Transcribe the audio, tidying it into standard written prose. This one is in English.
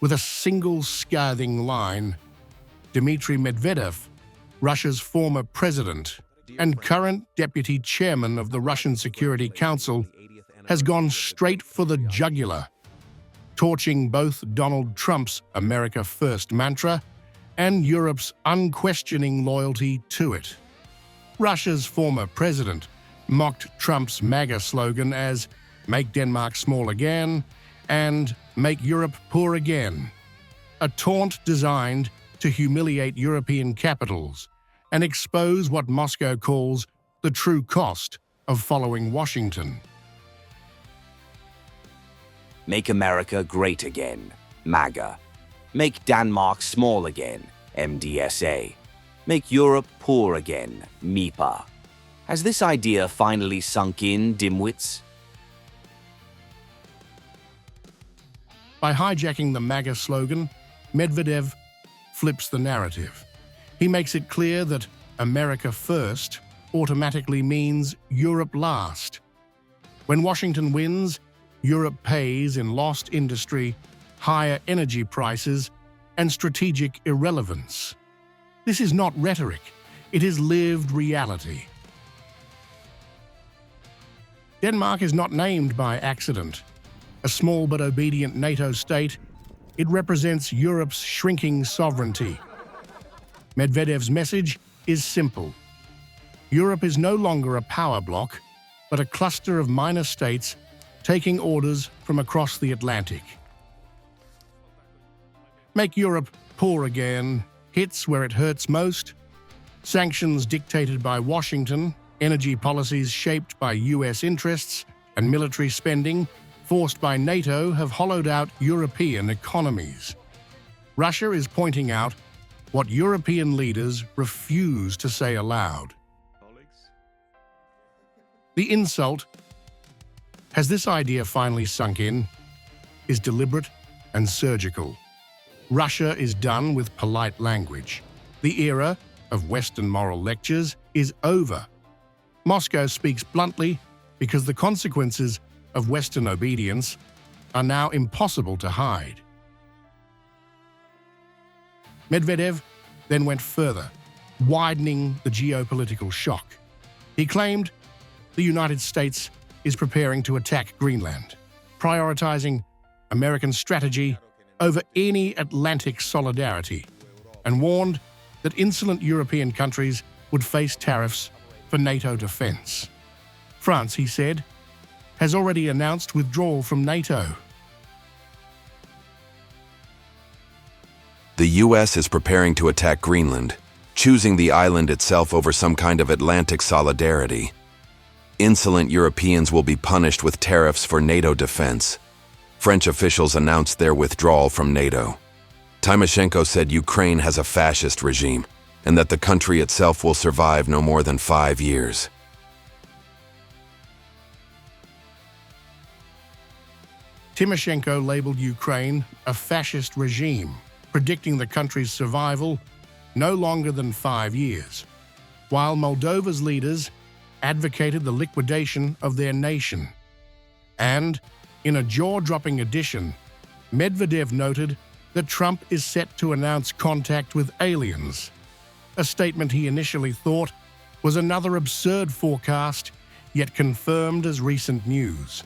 with a single scathing line. Dmitry Medvedev, Russia's former president and current deputy chairman of the Russian Security Council, has gone straight for the jugular, torching both Donald Trump's America First mantra and Europe's unquestioning loyalty to it. Russia's former president mocked Trump's MAGA slogan as "Make Denmark small again" and "Make Europe poor again," a taunt designed to humiliate European capitals and expose what Moscow calls the true cost of following Washington. Make America great again, MAGA. Make Denmark small again, MDSA. Make Europe poor again, MIPA. Has this idea finally sunk in, dimwits? By hijacking the MAGA slogan, Medvedev flips the narrative. He makes it clear that America first automatically means Europe last. When Washington wins, Europe pays in lost industry, higher energy prices, and strategic irrelevance. This is not rhetoric, it is lived reality. Denmark is not named by accident. A small but obedient NATO state, it represents Europe's shrinking sovereignty. Medvedev's message is simple. Europe is no longer a power bloc, but a cluster of minor states taking orders from across the Atlantic. Make Europe poor again hits where it hurts most. Sanctions dictated by Washington, energy policies shaped by US interests, and military spending forced by NATO have hollowed out European economies. Russia is pointing out what European leaders refuse to say aloud. The insult, has this idea finally sunk in, is deliberate and surgical. Russia is done with polite language. The era of Western moral lectures is over. Moscow speaks bluntly because the consequences of Western obedience are now impossible to hide. Medvedev then went further, widening the geopolitical shock. He claimed the United States is preparing to attack Greenland, prioritizing American strategy over any Atlantic solidarity, and warned that insolent European countries would face tariffs for NATO defense. France, he said, has already announced withdrawal from NATO. The US is preparing to attack Greenland, choosing the island itself over some kind of Atlantic solidarity. Insolent Europeans will be punished with tariffs for NATO defense. French officials announced their withdrawal from NATO. Tymoshenko said Ukraine has a fascist regime and that the country itself will survive no more than 5 years. Tymoshenko labeled Ukraine a fascist regime, predicting the country's survival no longer than 5 years, while Moldova's leaders advocated the liquidation of their nation. And, in a jaw-dropping addition, Medvedev noted that Trump is set to announce contact with aliens, a statement he initially thought was another absurd forecast, yet confirmed as recent news.